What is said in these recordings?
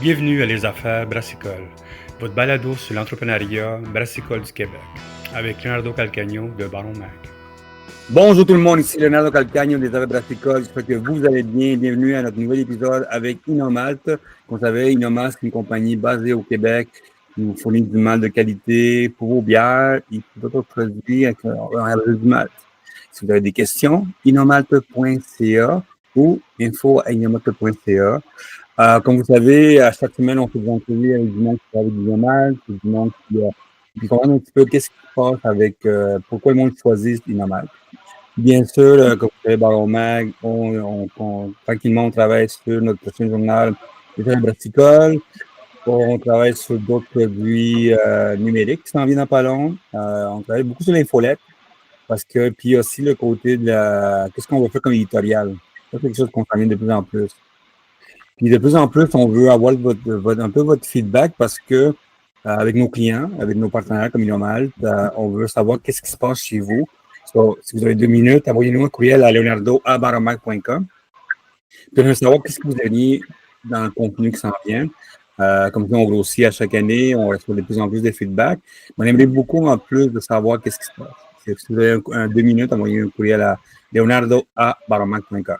Bienvenue à Les Affaires Brassicole, votre balado sur l'entrepreneuriat brassicole du Québec, avec Leonardo Calcagno de Baron Mag. Bonjour tout le monde, ici Leonardo Calcagno des Affaires Brassicole. J'espère que vous allez bien. Bienvenue à notre nouvel épisode avec Inomalt. Comme vous savez, Inomalt, c'est une compagnie basée au Québec qui vous fournit du malt de qualité pour vos bières et pour d'autres produits avec du malt. Si vous avez des questions, inomalt.ca ou info@inomalt.ca. Comme vous savez, à chaque semaine, on fait des entrevues avec du monde qui travaille avec du malt, du monde qui comprend un petit peu qu'est-ce qui se passe avec, pourquoi le monde choisit Inomalt. Bien sûr, comme vous savez, Baron Mag, tranquillement, on travaille sur notre prochain journal, Les Affaires Brassicole. On travaille sur d'autres produits numériques qui s'en viennent dans pas long. On travaille beaucoup sur l'infolette parce que, puis aussi le côté de qu'est-ce qu'on va faire comme éditorial. Ça, c'est quelque chose qu'on s'en vient de plus en plus. Puis de plus en plus, on veut avoir un peu votre feedback parce que avec nos clients, avec nos partenaires comme Inomalt, on veut savoir qu'est-ce qui se passe chez vous. So, si vous avez 2 minutes, envoyez-nous un courriel à leonardo@baromac.com. Puis on veut savoir qu'est-ce que vous avez dans le contenu qui s'en vient. Comme ça, on grossit à chaque année, on reçoit de plus en plus de feedback. On aimerait beaucoup en plus de savoir qu'est-ce qui se passe. Si vous avez 2 minutes, envoyez un courriel à leonardo@baromac.com.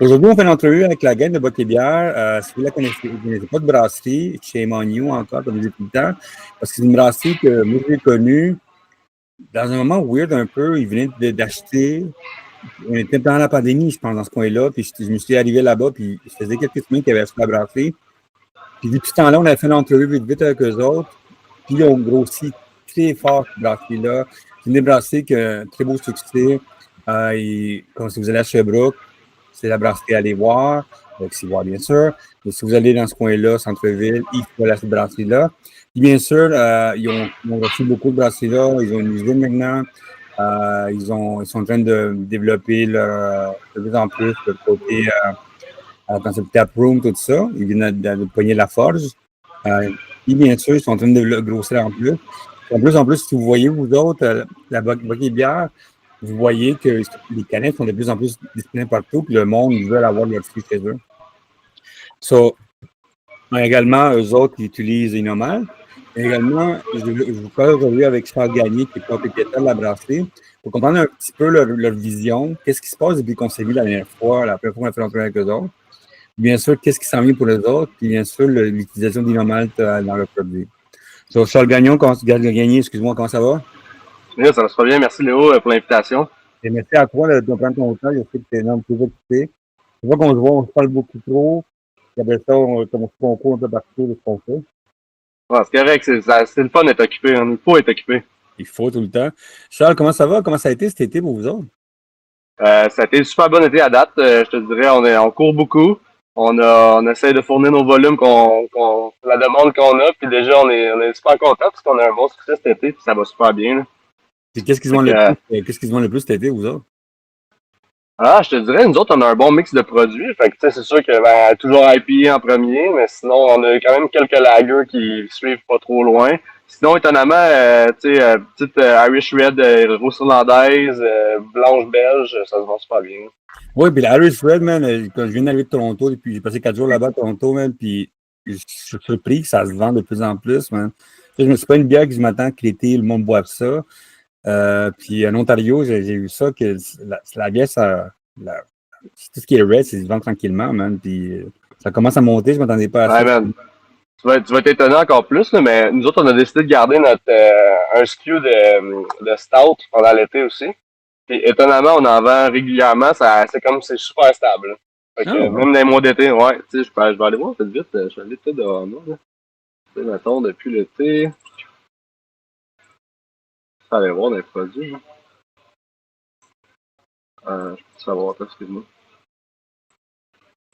Aujourd'hui, on fait une entrevue avec la gang de Boc et Bière. Si vous ne connaissez pas de brasserie, shame on you encore, comme je disais tout le temps, parce que c'est une brasserie que moi, j'ai connue dans un moment weird un peu. Ils venaient d'acheter. On était pendant la pandémie, je pense, dans ce coin-là. Puis je me suis arrivé là-bas, puis je faisais quelques semaines qu'ils avaient acheté la brasserie. Puis depuis ce temps-là, on a fait une entrevue vite, vite avec eux autres. Puis on grossit très fort cette brasserie-là. C'est une brasserie qui a un très beau succès. Comme si vous allez à Sherbrooke, c'est la brasserie à aller voir, avec Ciboire, bien sûr. Et si vous allez dans ce coin-là, centre-ville, il faut aller à cette brasserie-là. Puis bien sûr, ils ont reçu beaucoup de brasseries-là. Ils ont une usine maintenant. Ils sont en train de développer de plus en plus le côté quand c'est le tap room, tout ça. Ils viennent de pogner la forge. Puis bien sûr, ils sont en train de le grossir en plus. En plus, si vous voyez, vous autres, la Boc et Bière, vous voyez que les canettes sont de plus en plus disponibles partout, puis le monde veut avoir leur fruits chez eux. So, également, eux autres, ils utilisent Inomalt. Également, je vous parle aujourd'hui avec Charles Gagné, qui est propriétaire de la brasserie, pour comprendre un petit peu leur vision, qu'est-ce qui se passe depuis qu'on s'est vu la première fois qu'on a fait l'entrevue avec eux autres. Bien sûr, qu'est-ce qui s'en vient pour les autres, puis bien sûr, l'utilisation d'Inomalt dans le produit. So, Charles Gagné, excuse-moi, comment ça va? Oui, ça va super bien. Merci Léo pour l'invitation. Et merci à toi de prendre ton temps. Je sais que tu es énorme, plus occupé. C'est vrai qu'on se voit, on se parle beaucoup trop. Puis après ça, on se concourt un peu partout de ce qu'on fait. Ouais, c'est correct, c'est le fun d'être occupé. Il faut être occupé. Il faut tout le temps. Charles, comment ça va? Comment ça a été cet été pour vous autres? Ça a été une super bon été à date. Je te dirais, on court beaucoup. On essaie de fournir nos volumes, la demande qu'on a. Puis déjà, on est super content parce qu'on a un bon succès cet été. Puis ça va super bien. Là. Puis qu'est-ce qu'ils se vend le plus? Qu'est-ce qu'ils se vend le plus cet été, vous autres? Je te dirais, nous autres, on a un bon mix de produits. Fait que, c'est sûr que toujours IPA en premier, mais sinon, on a quand même quelques lagers qui suivent pas trop loin. Sinon, étonnamment, petite Irish Red rousse irlandaise, blanche belge, ça se vend super bien. Oui, puis l'Irish Red, man, quand je viens d'arriver de Toronto, puis j'ai passé 4 jours là-bas à Toronto, man, puis je suis surpris que ça se vend de plus en plus, man. Je me suis pas une bière que je m'attends que l'été, le monde boive ça. Puis en Ontario, j'ai vu ça, que la bière, tout ce qui est red, ça se vend tranquillement, man. Puis ça commence à monter, je m'attendais pas à ça. Man. Tu vas être étonné encore plus, là, mais nous autres, on a décidé de garder un SKU de stout pendant l'été aussi. Puis étonnamment, on en vend régulièrement, c'est super stable. Là. Fait que, Ouais. même dans les mois d'été, ouais, tu sais, je vais aller voir vite, je vais aller peut-être dehors, là. Tu sais, mettons, depuis l'été. Je vais aller voir les produits. Je peux savoir, excuse-moi.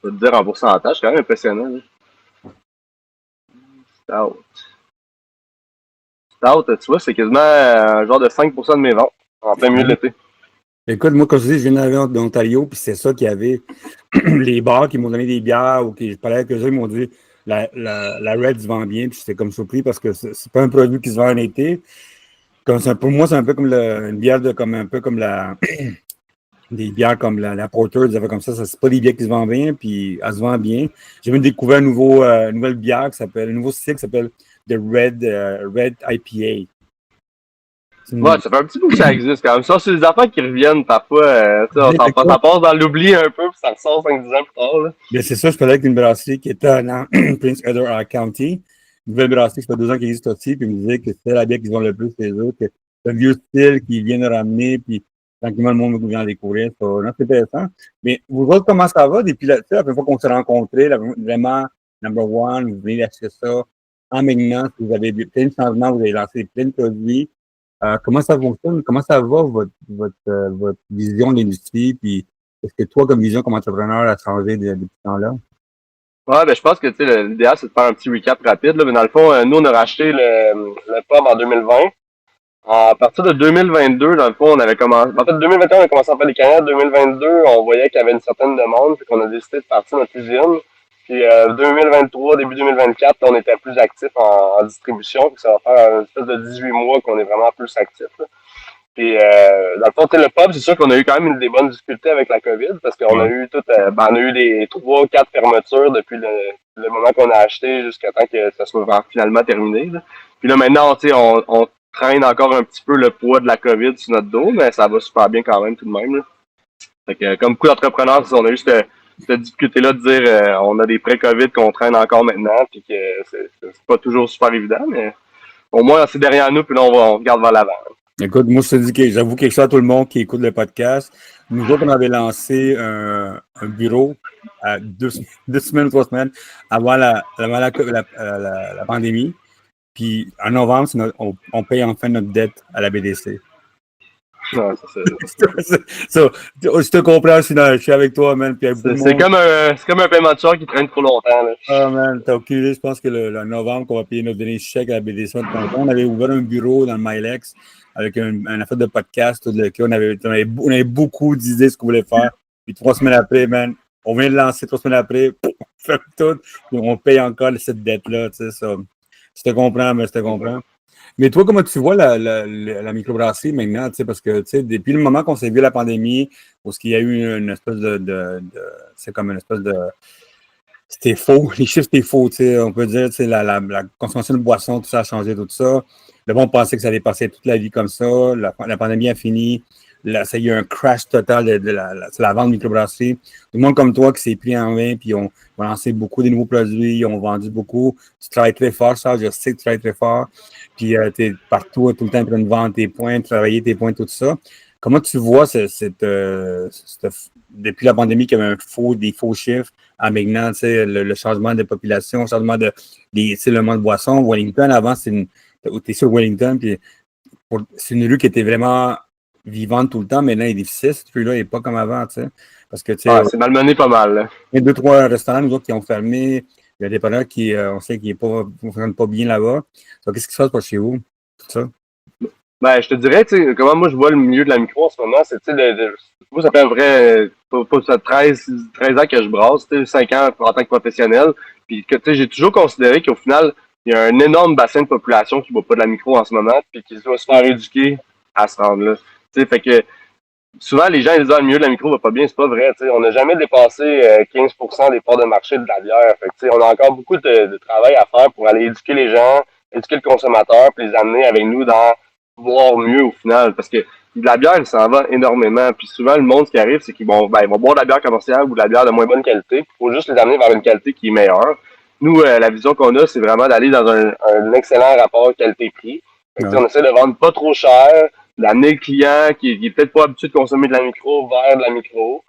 Je vais te dire en pourcentage, c'est quand même impressionnant. Là. Stout, tu vois, c'est quasiment un genre de 5% de mes ventes en plein milieu de l'été. Écoute, moi, comme je dis, je viens d'arriver d'Ontario, puis c'est ça qu'il y avait. Les bars qui m'ont donné des bières ou qui je parlais avec eux, ils m'ont dit la Red se vend bien, puis j'étais comme surpris parce que c'est pas un produit qui se vend en été. Pour moi, c'est un peu comme une bière un peu comme la des bières comme la Porter, des affaires comme ça, c'est pas des bières qui se vendent bien, puis elle se vend bien. J'ai même découvert une nouvelle bière qui s'appelle, un nouveau style qui s'appelle The Red IPA. Ouais, ça fait un petit bout que ça existe quand même. Ça, c'est des affaires qui reviennent parfois. Ça passe dans l'oubli un peu, puis ça ressort 5-10 ans plus tard. Là. Bien, c'est ça, je parlais avec une brasserie qui était dans Prince Edward County. Une nouvelle brasserie, ça fait 2 ans qu'elle existe aussi, puis ils me disaient que c'était la bière qu'ils ont le plus chez eux, que c'est un vieux style qu'ils viennent de ramener, puis tranquillement le monde vient en découvrir. Non, c'est intéressant. Mais vous autres, comment ça va depuis la première fois qu'on s'est rencontrés, vraiment, number one, vous venez d'acheter ça en maintenant, vous avez vu plein de changements, vous avez lancé plein de produits. Comment ça fonctionne? Comment ça va, votre vision de l'industrie? Puis, est-ce que toi, comme vision, comme entrepreneur, a changé depuis ce temps-là? Ouais, ben je pense que l'idéal, c'est de faire un petit recap rapide. Là. Mais dans le fond, nous, on a racheté le pub en 2020. À partir de 2022, dans le fond, on avait commencé. En fait, 2021, on a commencé à faire des carrières. 2022, on voyait qu'il y avait une certaine demande, puis qu'on a décidé de partir notre usine. Puis 2023, début 2024, on était plus actifs en distribution. Puis ça va faire une espèce de 18 mois qu'on est vraiment plus actifs. Là. Puis dans le fond, le pub, c'est sûr qu'on a eu quand même des bonnes difficultés avec la COVID, parce qu'on a eu on a eu des 3-4 fermetures depuis le moment qu'on a acheté jusqu'à temps que ça soit finalement terminé. Là. Puis là maintenant, on traîne encore un petit peu le poids de la COVID sur notre dos, mais ça va super bien quand même tout de même. Là. Fait que, comme beaucoup d'entrepreneurs, on a eu cette difficulté-là de dire on a des pré-COVID qu'on traîne encore maintenant, puis que c'est pas toujours super évident, mais au moins c'est derrière nous, puis là on regarde vers l'avant. Écoute, moi, je te dis que j'avoue quelque chose à tout le monde qui écoute le podcast. Nous autres, on avait lancé un bureau à 2 semaines ou 3 semaines avant la pandémie. Puis en novembre, on paye enfin notre dette à la BDC. Ouais, Je te comprends, je suis avec toi, man. C'est comme un paiement de char qui traîne trop longtemps. Là. Ah, man, t'as aucune idée. Je pense que le novembre, qu'on va payer notre dernier chèque à la BDC. On avait ouvert un bureau dans le Milex avec un affaire de podcast. On avait beaucoup d'idées de ce qu'on voulait faire. Puis 3 semaines après, man, on vient de lancer 3 semaines après, on fait tout. Puis on paye encore cette dette-là. Tu sais, ça. Je te comprends, mais je te comprends. Mais toi, comment tu vois la microbrasserie maintenant? Tu sais, parce que tu sais, depuis le moment qu'on s'est vu la pandémie, où il y a eu une espèce c'est comme une espèce de. C'était faux. Les chiffres, c'était faux. Tu sais, on peut dire que la consommation de boissons, tout ça a changé, tout ça. Le monde pensait que ça allait passer toute la vie comme ça. La pandémie a fini. Ça y a eu un crash total de la vente de microbrasserie. Tout le monde comme toi qui s'est pris en main, puis on a lancé beaucoup de nouveaux produits, ils ont vendu beaucoup. Tu travailles très fort, Charles, je sais que tu travailles très fort. Puis tu es partout, tout le temps en train de vendre tes points, travailler tes points, tout ça. Comment tu vois depuis la pandémie qu'il y avait des faux chiffres à maintenant, tu sais, le changement de population, le changement le monde de boisson. Wellington, avant, tu es sur Wellington, puis c'est une rue qui était vraiment vivante tout le temps. Maintenant, il est difficile. Cette rue-là n'est pas comme avant, tu sais. Parce que, tu sais, c'est malmené pas mal. Là. Il y a 2-3 restaurants, nous autres, qui ont fermé. Il y a des parents qui, on sait qu'ils ne fonctionnent pas bien là-bas. Donc, qu'est-ce qui se passe pour chez vous? Tout ça? Ben, je te dirais, tu sais, comment moi je vois le milieu de la micro en ce moment, c'est, tu sais, moi, ça fait un vrai, pas 13 ans que je brasse, tu sais, 5 ans en tant que professionnel. Puis, que, tu sais, j'ai toujours considéré qu'au final, il y a un énorme bassin de population qui ne boit pas de la micro en ce moment, puis qui doit se faire éduquer à se rendre là. Tu sais, fait que, souvent, les gens ils disent ah, le milieu de la micro va pas bien, c'est pas vrai. T'sais, on n'a jamais dépassé 15% des parts de marché de la bière. Fait que, on a encore beaucoup de travail à faire pour aller éduquer les gens, éduquer le consommateur, puis les amener avec nous dans boire mieux au final. Parce que de la bière, il s'en va énormément. Puis souvent, le monde, ce qui arrive, c'est qu'ils vont boire de la bière commerciale ou de la bière de moins bonne qualité. Il faut juste les amener vers une qualité qui est meilleure. Nous, la vision qu'on a, c'est vraiment d'aller dans un excellent rapport qualité-prix. Fait que, on essaie de vendre pas trop cher, d'amener le client qui est peut-être pas habitué de consommer de la micro vers de la micro.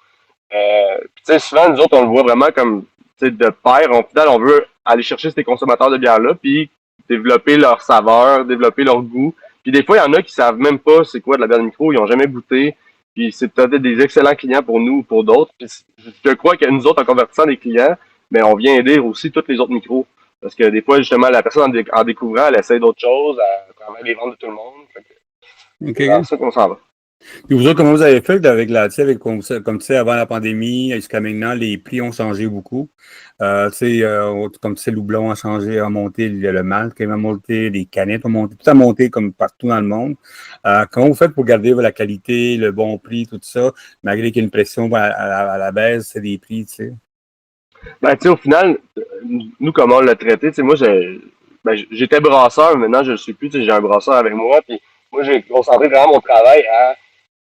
Souvent, nous autres, on le voit vraiment comme de pair. Au final, on veut aller chercher ces consommateurs de bière-là, puis développer leur saveur, développer leur goût. Puis des fois, il y en a qui savent même pas c'est quoi de la bière de micro, ils ont jamais goûté. Puis c'est peut-être des excellents clients pour nous ou pour d'autres. Puis je crois que nous autres, en convertissant des clients, mais on vient aider aussi tous les autres micros. Parce que des fois, justement, la personne en découvrant, elle essaie d'autres choses, elle travaille les ventes de tout le monde. Okay. C'est ça qu'on s'en va. Puis vous autres, comment vous avez fait avec tu sais, comme tu sais, avant la pandémie jusqu'à maintenant, les prix ont changé beaucoup. Tu sais, comme tu sais, le houblon a changé, a monté, le malt quand même a monté, les canettes ont monté, tout a monté comme partout dans le monde. Comment vous faites pour garder la qualité, le bon prix, tout ça, malgré qu'il y a une pression à la baisse, c'est des prix, tu sais? Ben, tu sais, au final, nous, comment on l'a traité, tu sais, moi, j'étais brasseur, maintenant, je le suis plus, tu sais, j'ai un brasseur avec moi, puis moi, j'ai concentré vraiment mon travail à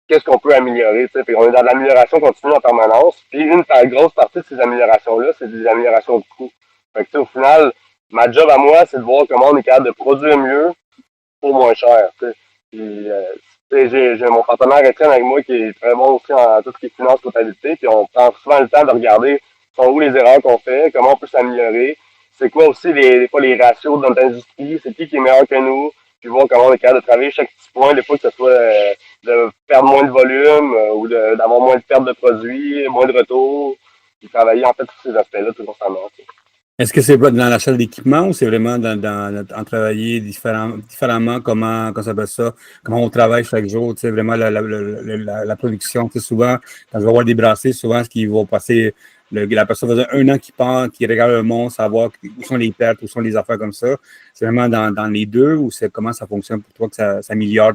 qu'est-ce qu'on peut améliorer, tu sais, puis on est dans l'amélioration continue en permanence, puis grosse partie de ces améliorations-là, c'est des améliorations de coût. Fait que, tu sais, au final, ma job à moi, c'est de voir comment on est capable de produire mieux pour moins cher, tu sais. Puis, tu sais, j'ai mon partenaire Étienne avec moi qui est très bon aussi en tout ce qui est finance, comptabilité, puis on prend souvent le temps de regarder sont où les erreurs qu'on fait, comment on peut s'améliorer, c'est quoi aussi des fois les ratios dans notre industrie, c'est qui est meilleur que nous, puis voir comment on est capable de travailler chaque petit point, des fois que ce soit de perdre moins de volume ou d'avoir moins de pertes de produits, moins de retours, puis travailler en fait tous ces aspects-là tout constamment. Est-ce que c'est dans l'achat d'équipement ou c'est vraiment en travailler différemment, comment ça s'appelle ça, comment on travaille chaque jour, tu sais, vraiment la production. Tu sais, souvent, quand je vais voir des brassées, souvent, ce qu'ils vont passer, la personne faisait 1 an qui part, qui regarde le monde, savoir où sont les pertes, où sont les affaires comme ça. C'est vraiment dans les deux ou c'est comment ça fonctionne pour toi que ça améliore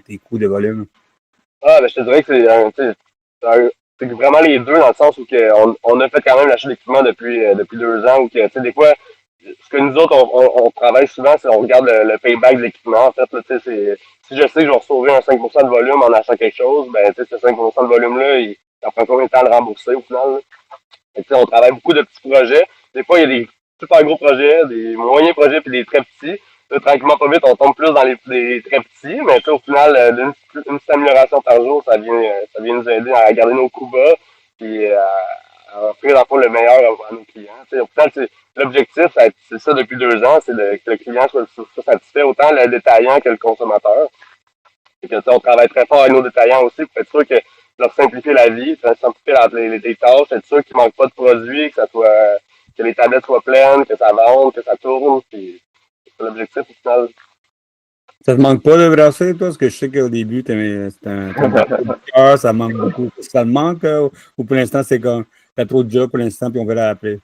tes coûts de volume? Ah, ben, je te dirais que c'est vraiment les deux dans le sens où on a fait quand même l'achat d'équipement depuis 2 ans ou que, tu sais, des fois, ce que nous autres, on travaille souvent, c'est on regarde le payback de l'équipement. En fait, là, tu sais, si je sais que je vais sauver un 5% de volume en achetant quelque chose, ben, tu sais, ce 5% de volume-là, ça prend combien de temps à le rembourser au final, là? Fait que, tu sais, on travaille beaucoup de petits projets. Des fois, il y a des super gros projets, des moyens projets puis des très petits. Là, tranquillement, pas vite, on tombe plus dans les très petits, mais tu sais, au final, une petite amélioration par jour, ça vient nous aider à garder nos coûts bas puis à offrir dans le fond, le meilleur à nos clients. Tu sais, au final, l'objectif, c'est ça depuis 2 ans, c'est que le client soit satisfait, autant le détaillant que le consommateur. Et que, tu sais, on travaille très fort avec nos détaillants aussi pour être sûr que leur simplifier la vie, simplifier les tâches, être sûr qu'il ne manque pas de produits, que les tablettes soient pleines, que ça vende, que ça tourne. Puis, c'est l'objectif au final. Ça te manque pas de brasser, toi? Parce que je sais qu'au début, c'était un producteur, ça manque beaucoup. Est-ce que ça te manque ou pour l'instant, c'est comme t'as trop de job pour l'instant, puis on verra après?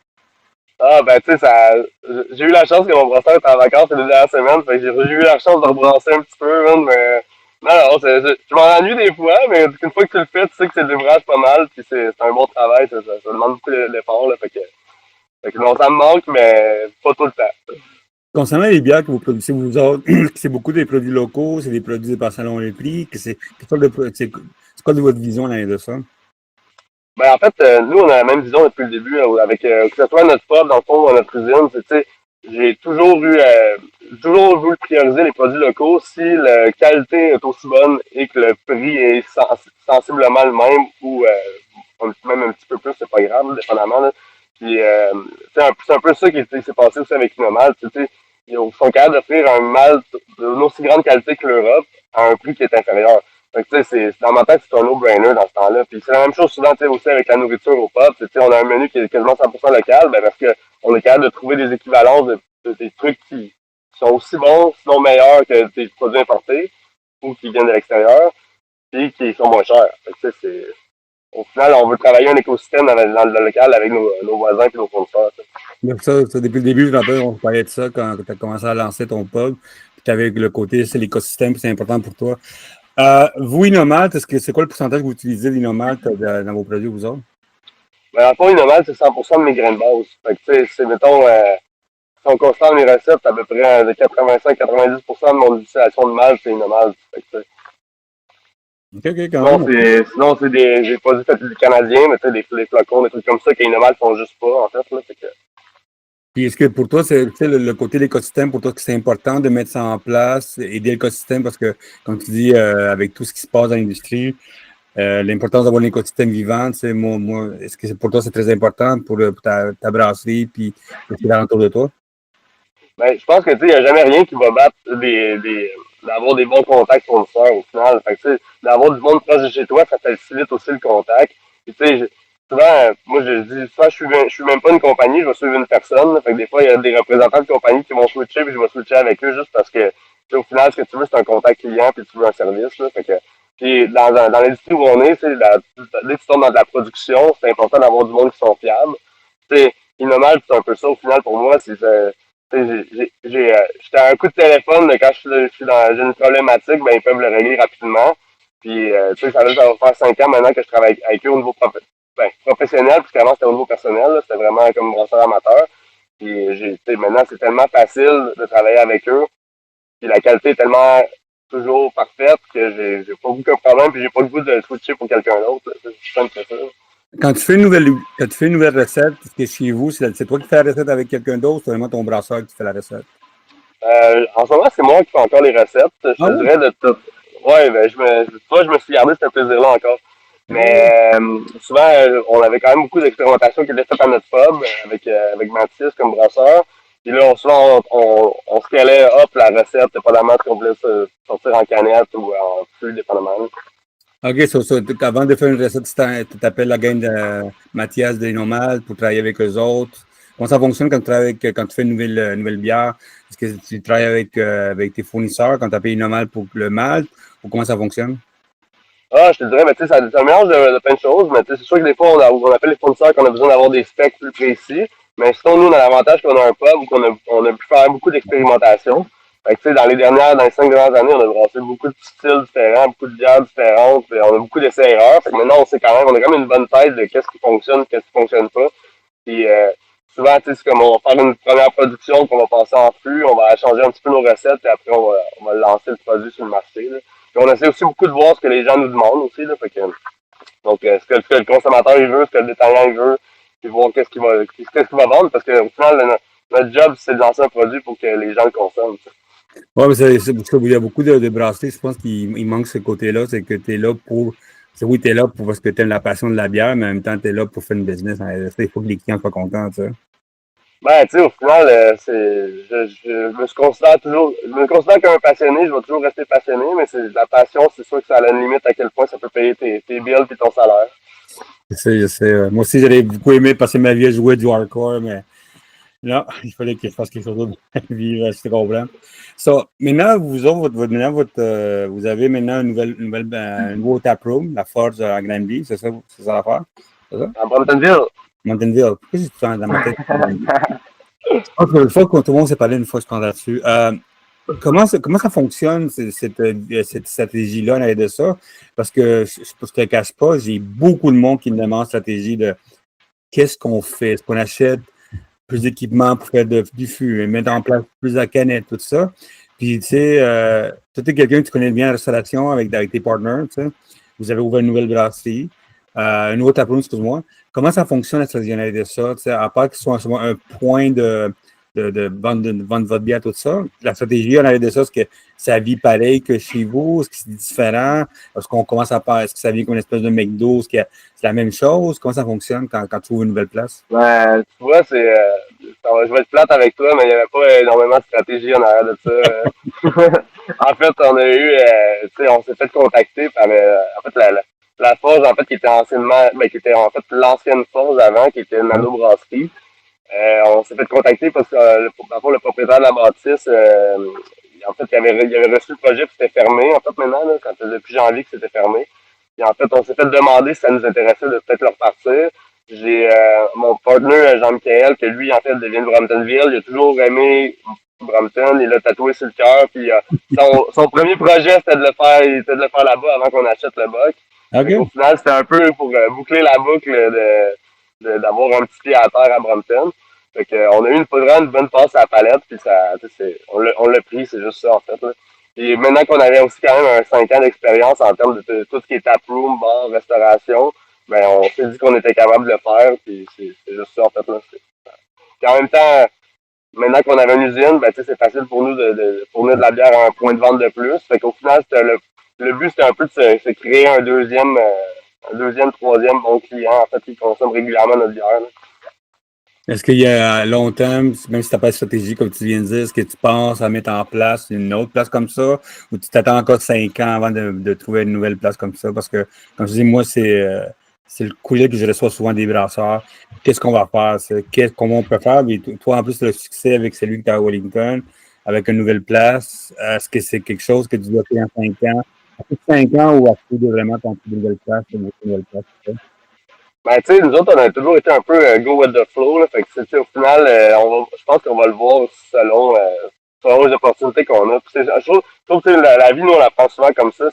Ah, ben, tu sais, j'ai eu la chance que mon brasseur était en vacances les 2 dernières semaines. Fait que j'ai eu la chance de rebrasser un petit peu, man, mais non, je m'en ennuie des fois, mais une fois que tu le fais, tu sais que c'est du l'ouvrage pas mal, puis c'est un bon travail, ça demande beaucoup d'efforts, là, fait que non, ça me manque, mais pas tout le temps. Concernant les bières que vous produisez, vous autres, c'est beaucoup des produits locaux, c'est des produits par salon les prix, c'est quoi de votre vision l'année de ça? Ben, en fait, nous, on a la même vision depuis le début, avec que ce soit notre pub, dans le fond, ou notre usine, tu sais, j'ai toujours voulu prioriser les produits locaux si la qualité est aussi bonne et que le prix est sensiblement le même ou même un petit peu plus, c'est pas grave, là, dépendamment. Là. Puis, c'est un peu ça qui s'est passé aussi avec Inomalt. Tu sais, ils sont capables d'offrir un malt d'une aussi grande qualité que l'Europe à un prix qui est inférieur. Fait que, tu sais, dans ma tête, c'est un no-brainer dans ce temps-là. Puis c'est la même chose souvent, tu sais, aussi avec la nourriture au pub. Tu sais, on a un menu qui est quasiment 100% local, ben parce qu'on est capable de trouver des équivalences des trucs qui sont aussi bons, sinon meilleurs que des produits importés ou qui viennent de l'extérieur, puis qui sont moins chers. Fait que, tu sais, au final, on veut travailler un écosystème dans le local avec nos voisins et nos fournisseurs. Donc ça, depuis le début, je me rappelle, on parlait de ça quand tu as commencé à lancer ton pub, puis tu avais le côté, c'est l'écosystème, puis c'est important pour toi. Vous, Inomalt, c'est quoi le pourcentage que vous utilisez d'Inomalt dans vos produits, vous autres? Mais en fond, Inomalt, c'est 100% de mes grains de base. Fait que, tu sais, c'est, mettons, si on constate mes recettes, à peu près de 85-90% de mon utilisation de malt, c'est Inomalt. Fait que, OK, OK, quand même. sinon, c'est j'ai pas dit du canadien, mais tu sais, des flacons, des trucs comme ça qu'Inomalt font juste pas, en fait, là. Fait que, Puis est-ce que pour toi, c'est tu sais, le côté de l'écosystème, pour toi, que c'est important de mettre ça en place, aider l'écosystème, parce que, comme tu dis, avec tout ce qui se passe dans l'industrie, l'importance d'avoir un écosystème vivant, tu sais, est-ce que pour toi, c'est très important pour ta brasserie puis ce qui est alentour de toi? ben, je pense que, tu sais, il n'y a jamais rien qui va battre d'avoir des bons contacts fournisseurs, au final. Fait que, tu sais, d'avoir du monde proche de chez toi, ça facilite aussi le contact. Puis, tu sais, souvent, moi, je dis, souvent, je suis même pas une compagnie, je vais suivre une personne. Là. Fait que des fois, il y a des représentants de compagnie qui vont switcher, puis je vais switcher avec eux juste parce que, tu sais, au final, ce que tu veux, c'est un contact client, puis tu veux un service, là. Fait que, Puis dans l'industrie où on est, dès que tu tombes dans de la production, c'est important d'avoir du monde qui sont fiables. Tu sais, Innomal, c'est un peu ça au final pour moi. J'étais à un coup de téléphone, mais quand j'ai une problématique, ben ils peuvent le régler rapidement. Puis ça va faire 5 ans maintenant que je travaille avec eux au niveau professionnel, puisqu'avant c'était au niveau personnel, là, c'était vraiment comme brasseur amateur. Puis maintenant c'est tellement facile de travailler avec eux. Puis la qualité est tellement toujours parfaite que j'ai pas aucun problème, puis j'ai pas le goût de switcher pour quelqu'un d'autre. C'est simple que ça. Quand tu fais une nouvelle recette, c'est chez vous, c'est toi qui fais la recette avec quelqu'un d'autre, c'est vraiment ton brasseur qui fait la recette? En ce moment, c'est moi qui fais encore les recettes. Je Ah te oui? dirais de tout. Ouais, ben, je me suis gardé ce plaisir-là encore. Oh. Mais souvent, on avait quand même beaucoup d'expérimentations qui étaient faites à notre pub avec Mathis comme brasseur. Puis là, souvent, on scalait up la recette, dépendamment de ce qu'on voulait sortir en canette ou en fût, dépendamment. OK, avant de faire une recette, tu t'appelles la gang de Mathias de Inomal pour travailler avec eux autres. Comment ça fonctionne quand tu fais une nouvelle bière? Est-ce que tu travailles avec tes fournisseurs quand tu appelles Inomal pour le malt ou comment ça fonctionne? Ah, je te dirais, mais tu sais, ça un mélange de plein de choses, mais tu sais, c'est sûr que des fois, on appelle les fournisseurs qu'on a besoin d'avoir des specs plus précis. Mais sinon, nous, on a l'avantage qu'on a un pub où on a pu faire beaucoup d'expérimentation. Fait que, tu sais, dans les 5 dernières années, on a brassé beaucoup de styles différents, beaucoup de bières différentes, puis on a beaucoup d'essais-erreurs. Fait que maintenant, on a quand même une bonne tête de qu'est-ce qui fonctionne, qu'est-ce qui fonctionne pas. Puis, souvent, tu sais, c'est comme on va faire une première production qu'on va passer en flux, on va changer un petit peu nos recettes, et après, on va lancer le produit sur le marché, là. Puis on essaie aussi beaucoup de voir ce que les gens nous demandent aussi. Là, donc, ce que le consommateur il veut, ce que le détaillant il veut, puis voir qu'est-ce qu'il va vendre, parce qu'au final, notre job, c'est de lancer un produit pour que les gens le consomment. Oui, mais parce qu'il y a beaucoup de brasseries, je pense qu'il manque ce côté-là, c'est que tu es là oui, tu es là parce que tu aimes la passion de la bière, mais en même temps, tu es là pour faire une business. Il faut que les clients soient contents, tu sais. Ben, tu sais, au final, je me considère comme un passionné, je vais toujours rester passionné, mais la passion, c'est sûr que ça a une limite à quel point ça peut payer tes bills et ton salaire. Je sais. Moi aussi, j'aurais beaucoup aimé passer ma vie à jouer du hardcore, mais non, il fallait que je fasse quelque chose d'autre de ma vie, je te comprends. So, maintenant, vous avez maintenant un nouveau taproom, la Forge à Granby, c'est ça l'affaire? C'est ça? À Bromptonville. Mountainville. Pourquoi j'ai tout le temps dans ma tête? Je pense que une fois que tout le monde s'est parlé une fois, je pense là-dessus. Comment ça fonctionne, cette stratégie-là, en arrière de ça? Parce que je ne te cache pas, j'ai beaucoup de monde qui me demande stratégie de qu'est-ce qu'on fait? Est-ce qu'on achète plus d'équipements pour faire du fût, mettre en place plus de canettes, tout ça? Puis, tu sais, toi, tu es quelqu'un qui connaît bien la restauration avec tes partners, tu sais. Vous avez ouvert une nouvelle brasserie, un nouveau taproom, excuse-moi. Comment ça fonctionne la stratégie en arrière de ça? Tu sais, à part que ce soit un point de vendre votre bière, tout ça. La stratégie en arrière de ça, est-ce que ça vit pareil que chez vous? Est-ce que c'est différent? Est-ce qu'on commence à part, est-ce que ça vit comme une espèce de McDo? Est-ce que c'est la même chose? Comment ça fonctionne quand tu ouvres une nouvelle place? Ben, tu vois, je vais être plate avec toi, mais il n'y avait pas énormément de stratégie en arrière de ça. En fait, on s'est fait contacter par, en fait, la forge, en fait, qui était qui était en fait l'ancienne forge avant, qui était une mano-brasserie. On s'est fait contacter parce que, le propriétaire de la bâtisse, en fait, il avait reçu le projet, puis c'était fermé, en fait, maintenant, là, depuis janvier que c'était fermé. Puis en fait, on s'est fait demander si ça nous intéressait de peut-être le repartir. J'ai mon partenaire Jean-Michel, que lui, en fait, devient de Bromptonville. Il a toujours aimé Brompton, il l'a tatoué sur le cœur. Puis son premier projet, c'était de le faire là-bas avant qu'on achète le boc. Au OK. final, c'était un peu pour boucler la boucle d'avoir un petit pied à terre à Brompton. Fait que, on a eu vraiment une bonne passe à la palette, puis on l'a pris, c'est juste ça, en fait. Là. Et maintenant qu'on avait aussi quand même un 5 ans d'expérience en termes de tout ce qui est taproom, bar, restauration, ben on s'est dit qu'on était capable de le faire, puis c'est juste ça en fait là. Puis en même temps, maintenant qu'on avait une usine, ben c'est facile pour nous de fournir de la bière à un point de vente de plus. Fait qu'au final, le but c'était un peu de se créer un deuxième, troisième bon client en fait qui consomme régulièrement notre bière. Là. Est-ce qu'il y a à long terme, même si tu n'as pas de stratégie, comme tu viens de dire, est-ce que tu penses à mettre en place une autre place comme ça ou tu t'attends encore 5 ans avant de trouver une nouvelle place comme ça? Parce que, comme je dis, moi, c'est le courrier que je reçois souvent des brasseurs. Qu'est-ce qu'on va faire? Comment on peut faire? Et toi, en plus, le succès avec celui que tu as à Wellington, avec une nouvelle place, est-ce que c'est quelque chose que tu dois faire en 5 ans Après 5 ans ou à trouver vraiment ton plus nouvelle place, une nouvelle place, tout ça. Ben, tu sais, nous autres, on a toujours été un peu go with the flow, là. Fait que, tu sais, au final, je pense qu'on va le voir aussi selon les opportunités qu'on a. Puis, je trouve que tu sais, la vie, nous, on la prend souvent comme ça.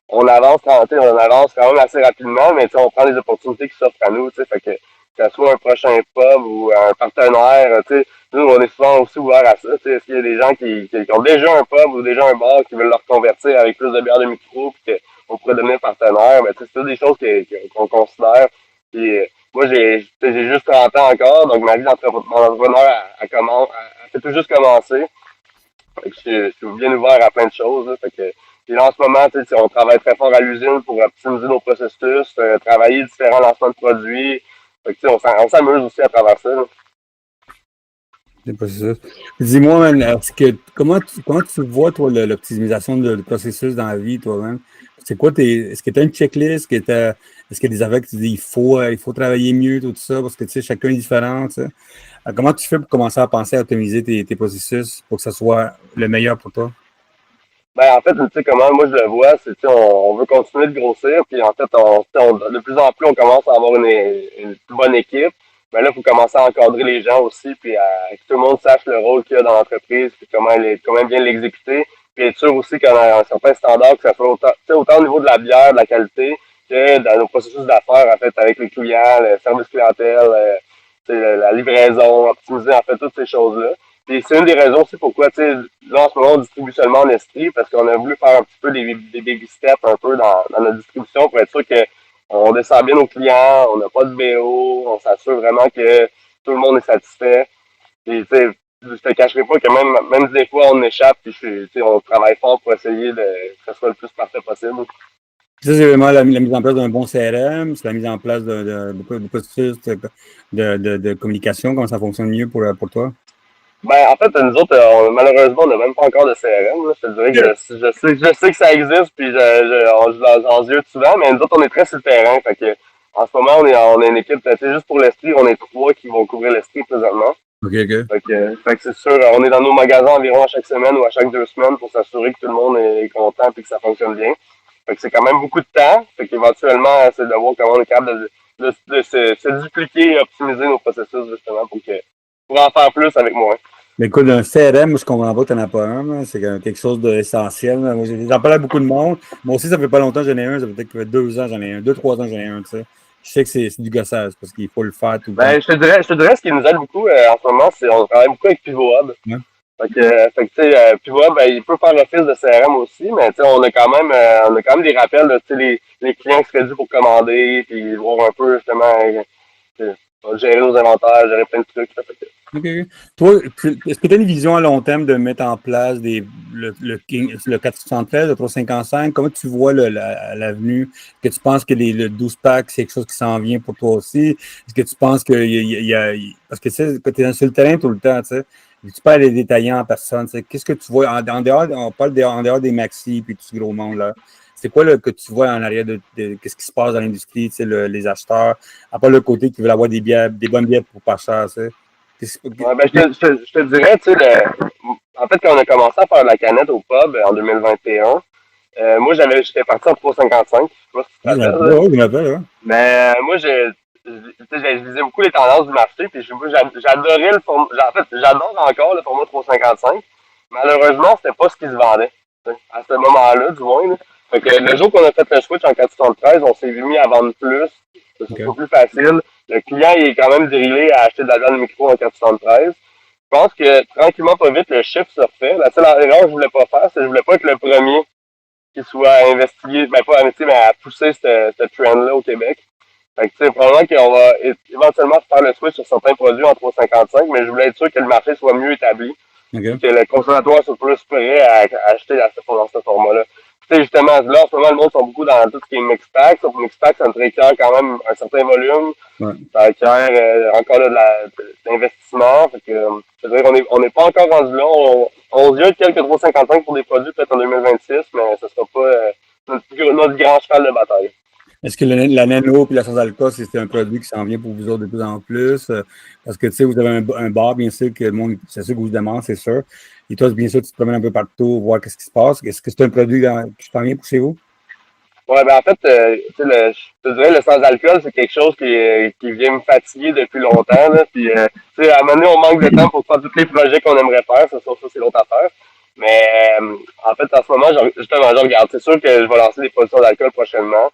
On avance on avance quand même assez rapidement, mais tu sais, on prend les opportunités qui s'offrent à nous, tu sais. Fait que ce soit un prochain pub ou un partenaire, tu sais, nous, on est souvent aussi ouverts à ça. Tu sais, est-ce qu'il y a des gens qui ont déjà un pub ou déjà un bar qui veulent leur convertir avec plus de bières de micro, puis qu'on pourrait devenir partenaire, mais tu sais, c'est des choses qu'on considère. Puis, moi, j'ai juste 30 ans encore, donc ma vie d'entrepreneur, elle fait tout juste commencer. Fait que je suis bien ouvert à plein de choses. Là. Fait que, puis là, en ce moment, on travaille très fort à l'usine pour optimiser nos processus, travailler différents lancements de produits. Fait que, on s'amuse aussi à travers ça. Là. C'est pas ça. Dis-moi, man, comment tu vois, toi, l'optimisation du processus dans la vie, toi-même? C'est quoi est-ce que tu as une checklist? Est-ce qu'il y a des affaires que tu dis il faut travailler mieux, tout ça, parce que tu sais, chacun est différent, tu sais. Alors, comment tu fais pour commencer à penser à optimiser tes processus pour que ça soit le meilleur pour toi? Ben, en fait, tu sais comment moi je le vois, c'est on veut continuer de grossir, puis en fait, de plus en plus, on commence à avoir une plus bonne équipe. Mais là, il faut commencer à encadrer les gens aussi, puis que tout le monde sache le rôle qu'il y a dans l'entreprise, puis comment bien l'exécuter. Puis être sûr aussi qu'on a un certain standard, que ça soit autant au niveau de la bière, de la qualité, que dans nos processus d'affaires, en fait, avec les clients, le service clientèle, la livraison, optimiser en fait toutes ces choses-là. Et c'est une des raisons aussi pourquoi, tu sais, là, en ce moment, on distribue seulement en Estrie, parce qu'on a voulu faire un petit peu des baby steps un peu dans notre distribution pour être sûr qu'on descend bien nos clients, on n'a pas de BO, on s'assure vraiment que tout le monde est satisfait. Et, tu sais, je te cacherai pas que même des fois, on échappe, puis tu sais, on travaille fort pour essayer que ce soit le plus parfait possible. Ça, c'est vraiment la mise en place d'un bon CRM, c'est la mise en place de processus de communication, comment ça fonctionne mieux pour toi? Ben, en fait, nous autres, malheureusement, on n'a même pas encore de CRM. Là. Je te dirais que je sais que ça existe, puis je l'en yeux souvent, mais nous autres, on est très sur le terrain. Fait que, en ce moment, on est une équipe, tu sais, juste pour l'Estrie, on est 3 qui vont couvrir l'Estrie présentement. OK, OK. Fait que c'est sûr, on est dans nos magasins environ à chaque semaine ou à chaque 2 semaines pour s'assurer que tout le monde est content et que ça fonctionne bien. Fait que c'est quand même beaucoup de temps. Fait qu'éventuellement, c'est de voir comment on est capable de se dupliquer et optimiser nos processus, justement, pour en faire plus avec moins. Mais écoute, un CRM, moi, je comprends pas que tu n'en as pas un. Là. C'est quelque chose d'essentiel. Là. Moi, j'en parle à beaucoup de monde. Moi aussi, ça fait pas longtemps que j'en ai un. Ça fait peut-être que 2 ans, j'en ai un. 2, 3 ans, j'en ai un, tu sais. Je sais que c'est du gossage parce qu'il faut le faire tout le temps. Ben, je te dirais, ce qui nous aide beaucoup en ce moment, c'est on travaille beaucoup avec Pivot Hub. Ouais. Fait que tu sais, Pivot Hub, ben, il peut faire l'office de CRM aussi, mais tu sais, on a quand même des rappels de tu sais, les clients qui seraient dû pour commander, puis voir un peu justement gérer nos inventaires, gérer plein de trucs. Fait que, OK. Toi, est-ce que tu as une vision à long terme de mettre en place le 473, le 355? Comment tu vois l'avenue? Est-ce que tu penses que le 12 pack, c'est quelque chose qui s'en vient pour toi aussi? Est-ce que tu penses parce que tu sais, quand tu es sur le terrain tout le temps, tu sais, tu parles des détaillants en personne, tu sais, qu'est-ce que tu vois en dehors, on parle en dehors des maxi puis tout ce gros monde-là? C'est quoi que tu vois en arrière qu'est-ce qui se passe dans l'industrie, tu sais, les acheteurs, à part le côté qui veulent avoir des bonnes bières pour pas cher, tu sais? ouais, ben, je te dirais, tu sais, en fait, quand on a commencé à faire la canette au pub en 2021, moi, j'étais parti en 355, je sais pas si tu te Ah, rappelles. Là. je m'appelle, hein. Mais moi, je lisais beaucoup les tendances du marché, puis moi, j'adorais le format. En fait, j'adore encore le format 355. Malheureusement, c'était pas ce qui se vendait. À ce moment-là, du moins. Là. Fait que le jour qu'on a fait le switch en 413, on s'est mis à vendre plus. Que ce OK. soit plus facile. Le client, il est quand même drillé à acheter de la viande micro en 413. Je pense que tranquillement, pas vite, le chiffre se refait. La seule erreur que je voulais pas faire, c'est que je voulais pas être le premier qui soit investigué, ben pas investigué, mais à pousser ce trend-là au Québec. Fait que, tu sais, probablement qu'on va éventuellement faire le switch sur certains produits en 355, mais je voulais être sûr que le marché soit mieux établi, OK. que le consommateur soit plus prêt à acheter dans ce format-là. Tu sais, justement, là, en ce moment, le monde sont beaucoup dans tout ce qui est mix pack. Sauf que mix pack, ça me requiert quand même un certain volume. Ouais. Ça requiert encore là, de l'investissement. Fait que, je veux dire, on n'est pas encore rendu là. On se dit quelques 355 pour des produits peut-être en 2026, mais ce sera pas notre grand cheval de bataille. Est-ce que la nano et la sans-alcool, c'est un produit qui s'en vient pour vous autres de plus en plus? Parce que, tu sais, vous avez un bar, bien sûr, que le monde, c'est sûr que vous demande, c'est sûr. Et toi, bien sûr, tu te promènes un peu partout, voir qu'est-ce qui se passe. Est-ce que c'est un produit qui s'en vient pour chez vous? Ouais, ben en fait, tu sais, je te dirais, le sans-alcool, c'est quelque chose qui vient me fatiguer depuis longtemps. Là, puis, tu sais, à un moment donné, on manque de temps pour faire tous les projets qu'on aimerait faire. Ça, c'est l'autre affaire. Mais en fait, en ce moment, justement, je regarde. C'est sûr que je vais lancer des produits d'alcool prochainement.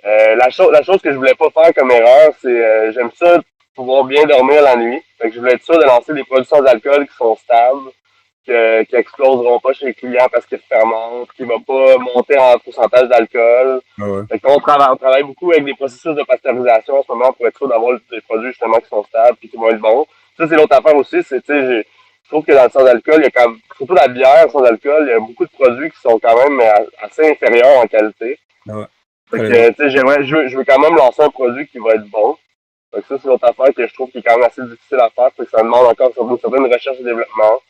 La chose que je voulais pas faire comme erreur, c'est j'aime ça pouvoir bien dormir la nuit. Fait que je voulais être sûr de lancer des produits sans alcool qui sont stables, qui exploseront pas chez les clients parce qu'ils fermentent, qui ne vont pas monter en pourcentage d'alcool. Ah ouais. Fait qu'on on travaille beaucoup avec des processus de pasteurisation en ce moment pour être sûr d'avoir des produits justement qui sont stables et qui vont être bons. Ça, c'est l'autre affaire aussi, c'est, tu sais, je trouve que dans le sans alcool, il y a quand même, surtout la bière sans alcool, il y a beaucoup de produits qui sont quand même assez inférieurs en qualité. Ah ouais. Fait T'as raison. que, tu sais, je veux quand même lancer un produit qui va être bon. Fait que ça, c'est l'autre affaire que je trouve qui est quand même assez difficile à faire. Fait que ça demande encore une certaine recherche et développement.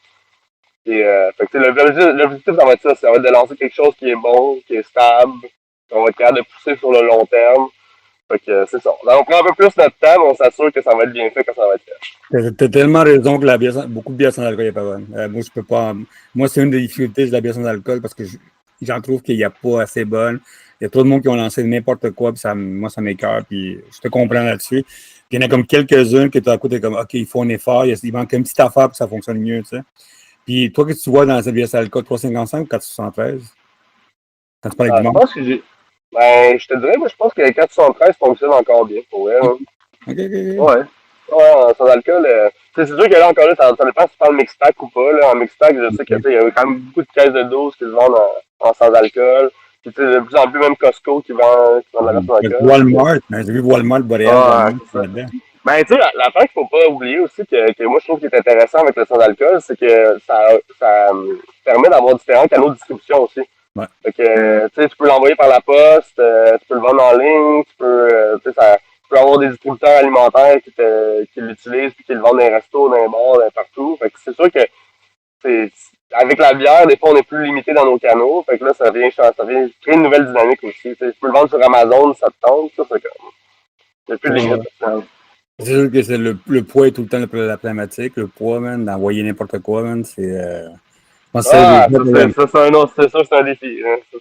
Et, fait que, tu sais, l'objectif, ça va être ça. Ça va être de lancer quelque chose qui est bon, qui est stable, qu'on va être capable de pousser sur le long terme. Fait que, c'est ça. On prend un peu plus notre temps, mais on s'assure que ça va être bien fait quand ça va être fait. T'as tellement raison que beaucoup de bières sans alcool n'est pas bonne. Moi, je peux pas. Moi, c'est une des difficultés de la bière sans alcool parce que j'en trouve qu'il n'y a pas assez bonne. Il y a trop de monde qui ont lancé n'importe quoi, puis moi, ça m'écoeure, puis je te comprends là-dessus. Puis il y en a comme quelques-unes que tu as écouté comme OK, il faut un effort, il manque une petite affaire pour que ça fonctionne mieux, tu sais. Puis toi, qu'est-ce que tu vois dans cette bière sans alcool, 355 ou 473? Quand tu parles avec du Je monde? pense que je te dirais, moi, je pense que les 413 fonctionnent encore bien pour vrai, OK, hein. OK, OK. Ouais. Ouais, sans alcool. C'est sûr que là, encore là, ça dépend si tu parles mix pack ou pas. Là. En mix pack, je sais que OK. il y a quand même beaucoup de caisses de 12 qui se vendent en sans alcool. Puis tu sais, de plus en plus, même Costco qui vend de la sans alcool. Walmart, hein, j'ai vu Walmart, Boréal, Ah, Walmart, c'est ça. là-dedans. Ben, tu sais, l'affaire qu'il faut pas oublier aussi, que moi, je trouve qui est intéressant avec le sans alcool, c'est que ça permet d'avoir différents canaux de distribution aussi. Ouais. Fait que, tu sais, tu peux l'envoyer par la poste, tu peux le vendre en ligne, tu sais, tu peux avoir des distributeurs alimentaires qui l'utilisent puis qui le vendent dans les restos, dans les bars, partout. Fait que c'est sûr que c'est, avec la bière, des fois, on est plus limité dans nos canaux. Fait que là, ça vient créer une nouvelle dynamique aussi. Tu sais, tu peux le vendre sur Amazon, ça te tente, ça, c'est comme, il n'y a plus de limite. C'est sûr que le poids est tout le temps la problématique. Le poids, man, d'envoyer n'importe quoi, man, c'est. Je pense que c'est le Ah, gros problème. ça, c'est un autre, c'est ça, c'est un défi, hein, ça.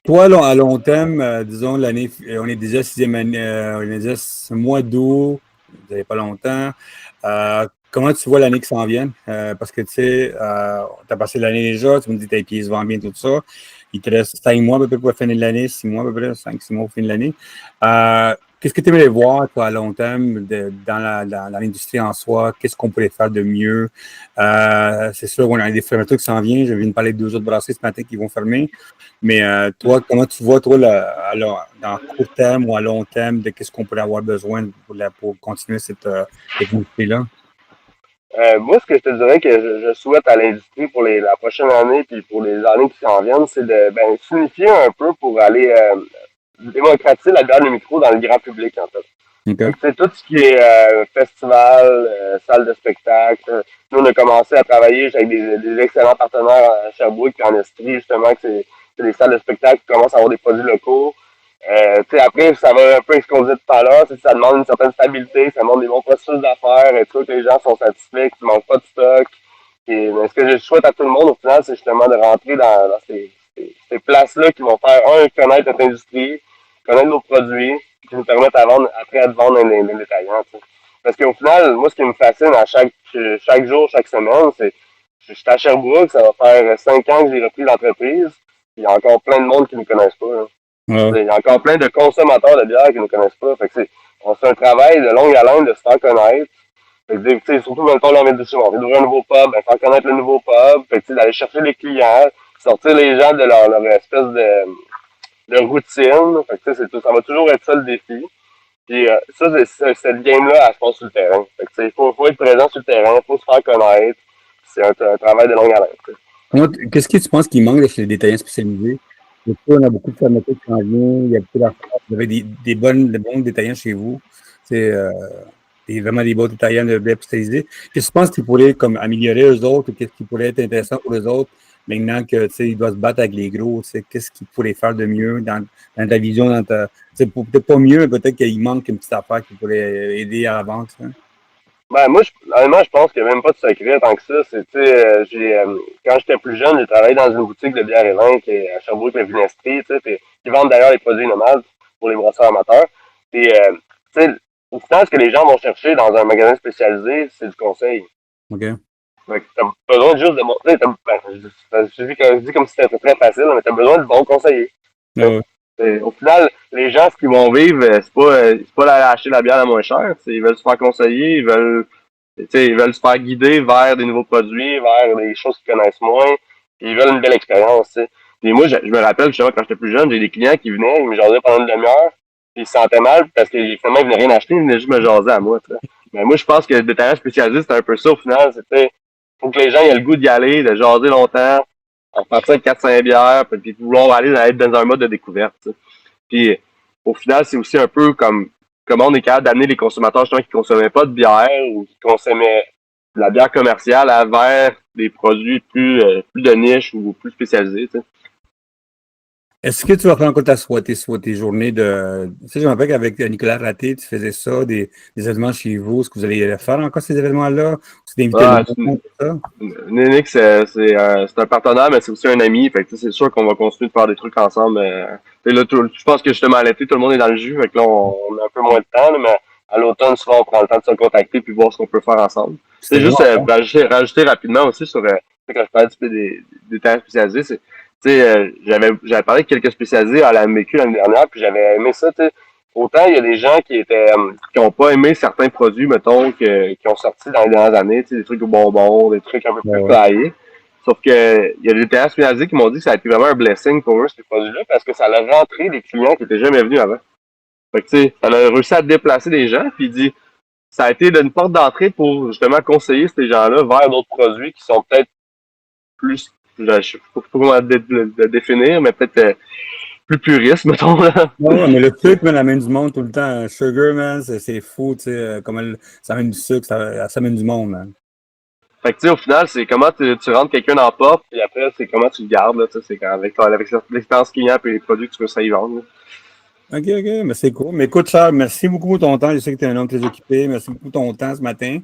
Toi, là, à long terme, disons, l'année, on est déjà sixième année, on est déjà mois d'août, vous n'avez pas longtemps. Comment tu vois l'année qui s'en vient? Parce que, tu sais, tu as passé l'année déjà, tu me dis que tes pieds se vendent bien, tout ça. Il te reste 5 mois à peu près pour finir l'année, 6 mois à peu près, 5, 6 mois pour finir l'année. Qu'est-ce que tu aimerais voir, toi, à long terme, dans l'industrie en soi? Qu'est-ce qu'on pourrait faire de mieux? C'est sûr, on a des fermetures qui s'en viennent. Je viens de parler de 2 autres brasseries ce matin qui vont fermer. Mais toi, comment tu vois, toi, dans court terme ou à long terme, de qu'est-ce qu'on pourrait avoir besoin pour continuer cette industrie-là? Moi, ce que je te dirais que je souhaite à l'industrie pour la prochaine année puis pour les années qui s'en viennent, c'est de s'unifier un peu pour aller démocratiser la bière de micro dans le grand public, en fait. Fait OK. que, tout ce qui est festival, salle de spectacle, nous, on a commencé à travailler avec des excellents partenaires à Sherbrooke et en Estrie, justement, que c'est des salles de spectacle qui commencent à avoir des produits locaux. Après, ça va un peu exploser tout à l'heure. Ça demande une certaine stabilité, ça demande des bons processus d'affaires, et tout, que les gens sont satisfaits, qu'ils ne manquent pas de stock. Mais ce que je souhaite à tout le monde, au final, c'est justement de rentrer dans ces places-là qui vont faire, connaître notre industrie, connaître nos produits, qui nous permettent après de vendre les détaillants. T'sais. Parce qu'au final, moi, ce qui me fascine à chaque jour, chaque semaine, c'est je suis à Sherbrooke, ça va faire 5 ans que j'ai repris l'entreprise. Il y a encore plein de monde qui ne nous connaissent pas. Hein. Ouais. Il y a encore plein de consommateurs de bière qui ne nous connaissent pas. Fait que on fait un travail de longue haleine de se faire connaître. Fait que, surtout dans le temps de d'ouvrir un nouveau pub, faire connaître le nouveau pub, d'aller chercher les clients, sortir les gens de leur espèce de routine. Fait que, ça va toujours être ça le défi. Puis ça, cette game-là, elle se passe sur le terrain. Fait que, il faut être présent sur le terrain, il faut se faire connaître. C'est un travail de longue haleine. Qu'est-ce que tu penses qu'il manque chez les détaillants spécialisés? Des fois, on a beaucoup de fermetures qui s'en viennent, il y a beaucoup d'affaires. Vous avez des bons détaillants chez vous. C'est vraiment des bons détaillants de bières spécialisés. Qu'est-ce que tu penses qu'ils pourraient comme, améliorer eux autres ou qu'est-ce qui pourrait être intéressant pour les autres maintenant que, tu sais, il doit se battre avec les gros, tu sais, qu'est-ce qu'il pourrait faire de mieux dans ta vision, peut-être pas mieux, mais peut-être qu'il manque une petite affaire qui pourrait aider à la vente, hein? Ben, moi, honnêtement, je pense qu'il n'y a même pas de secret tant que ça. C'est, tu sais, quand j'étais plus jeune, j'ai travaillé dans une boutique de bière et vin qui est à Sherbrooke, le Vinestrie, tu sais, puis qui vendent d'ailleurs les produits nomades pour les brasseurs amateurs. Puis, tu sais, au final, ce que les gens vont chercher dans un magasin spécialisé, c'est du conseil. OK. Fait que t'as besoin juste de montrer, je dis comme si c'était très facile, mais t'as besoin de bons conseillers. Ouais. Au final, les gens, ce qu'ils vont vivre, c'est pas d'aller acheter la bière la moins chère. Ils veulent se faire conseiller, ils veulent se faire guider vers des nouveaux produits, vers des choses qu'ils connaissent moins. Ils veulent une belle expérience. T'sais. Puis moi, je me rappelle, justement, quand j'étais plus jeune, j'ai des clients qui venaient, ils me jasaient pendant une demi-heure, puis ils se sentaient mal parce que finalement, ils venaient rien acheter, ils venaient juste me jaser à moi. T'sais. Mais moi, je pense que le détaillant spécialisé, c'est un peu ça au final. C'était faut que les gens aient le goût d'y aller, de jaser longtemps, en partir avec 4-5 bières, puis vouloir aller être dans un mode de découverte. T'sais. Puis au final, c'est aussi un peu comme comment on est capable d'amener les consommateurs justement qui consommaient pas de bière ou qui consommaient de la bière commerciale vers des produits plus de niche ou plus spécialisés. T'sais. Est-ce que tu vas faire encore tes journées de. Tu sais, je me rappelle qu'avec Nicolas Raté, tu faisais ça, des événements chez vous. Est-ce que vous allez faire encore ces événements-là? Tu t'es invité le monde pour ça? Nénic, c'est un partenaire, mais c'est aussi un ami. Fait que c'est sûr qu'on va continuer de faire des trucs ensemble. Là, je pense que justement à l'été, tout le monde est dans le jus. Fait que là, on a un peu moins de temps, là, mais à l'automne, souvent, on prend le temps de se contacter puis voir ce qu'on peut faire ensemble. C'est juste rajouter rapidement aussi sur quand je parlais des terrains spécialisés, c'est j'avais parlé avec quelques spécialisés à la MBQ l'année dernière, puis j'avais aimé ça. T'sais. Autant il y a des gens qui ont pas aimé certains produits, mettons, qui ont sorti dans les dernières années, des trucs au bonbons, des trucs un peu plus flyés. Sauf que il y a des terrains spécialisés qui m'ont dit que ça a été vraiment un blessing pour eux, ces produits-là, parce que ça a rentré des clients qui étaient jamais venus avant. Fait que tu sais, ça a réussi à déplacer des gens, puis il dit ça a été une porte d'entrée pour justement conseiller ces gens-là vers d'autres produits qui sont peut-être plus, je ne sais pas comment le définir, mais peut-être plus puristes, mettons. Là. Ouais, mais le sucre, man, amène du monde tout le temps. Sugar, man, c'est fou, tu sais, comment ça amène du sucre, ça amène du monde, man. Fait que tu sais, au final, c'est comment tu rentres quelqu'un dans la porte, puis après, c'est comment tu le gardes, là, c'est avec l'expérience client et les produits que tu veux ça y vendre. Là. OK, mais c'est cool. Mais écoute, Charles, merci beaucoup pour ton temps. Je sais que tu es un homme très occupé. Merci beaucoup pour ton temps ce matin.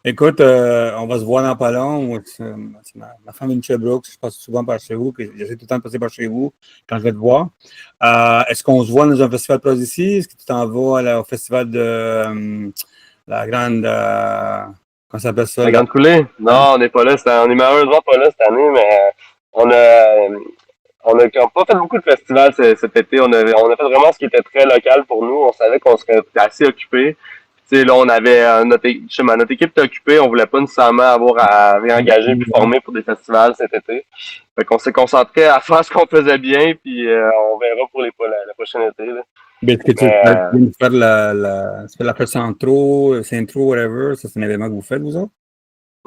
Écoute, on va se voir dans pas long. Ma femme est une Sherbrooke. Je passe souvent par chez vous. J'essaie tout le temps de passer par chez vous quand je vais te voir. Est-ce qu'on se voit dans un festival proche ici? Est-ce que tu t'en vas au festival de la grande... comment ça s'appelle ça? La grande coulée? Non, on n'est pas là. On est malheureusement pas là cette année, mais on a pas fait beaucoup de festivals cet été. On a fait vraiment ce qui était très local pour nous. On savait qu'on serait assez occupés. Tu sais, là, on avait notre équipe était occupée. On voulait pas nécessairement avoir à réengager puis former pour des festivals cet été. Fait qu'on s'est concentré à faire ce qu'on faisait bien, puis on verra pour la prochaine été. Là. Est-ce que tu veux faire la fête Centro, whatever? Ça, c'est un événement que vous faites, vous autres?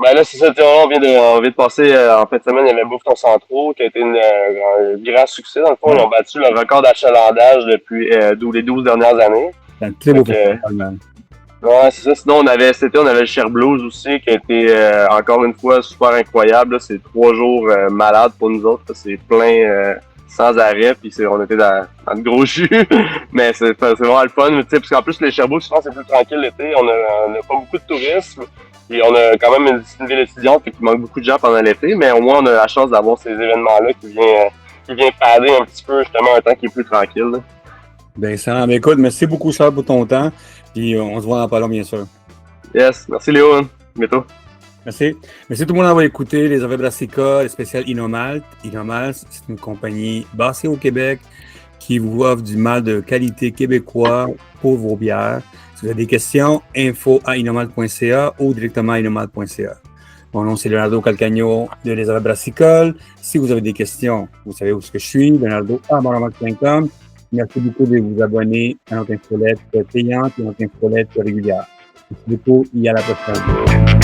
Ben là, c'est ça, on vient de passer en fin de semaine, il y avait Bouffe ton Centro, qui a été un grand succès. Dans le fond, ils ont battu le record d'achalandage depuis les 12 dernières années. C'est un très beau festival, man. Ouais, c'est ça. Sinon, on avait le Cher Blues aussi, qui a été encore une fois super incroyable. Là. C'est 3 jours malades pour nous autres. C'est plein sans arrêt, puis on était dans le gros jus. Mais c'est vraiment le fun. Parce qu'en plus, les Sherbrooke, souvent, c'est plus tranquille l'été. On a pas beaucoup de tourisme. Et on a quand même une ville étudiante qui manque beaucoup de gens pendant l'été, mais au moins on a la chance d'avoir ces événements-là qui vient pader un petit peu justement un temps qui est plus tranquille. Là. Ben ça, mais écoute, merci beaucoup Charles pour ton temps. Puis on se voit dans pas long, bien sûr. Yes, merci Léo, hein. Bientôt. Merci. Merci tout le monde d'avoir écouté les Affaires Brassica, le spécial Inomalt. Inomalt, c'est une compagnie basée au Québec qui vous offre du malt de qualité québécois pour vos bières. Si vous avez des questions, info@inomalt.ca ou directement à inomalt.ca. Mon nom, c'est Leonardo Calcagno de Les Affaires Brassicoles. Si vous avez des questions, vous savez où est-ce que je suis, leonardo@inomalt.com. Merci beaucoup de vous abonner à notre infolette payante et notre infolette régulière. Merci beaucoup et à la prochaine.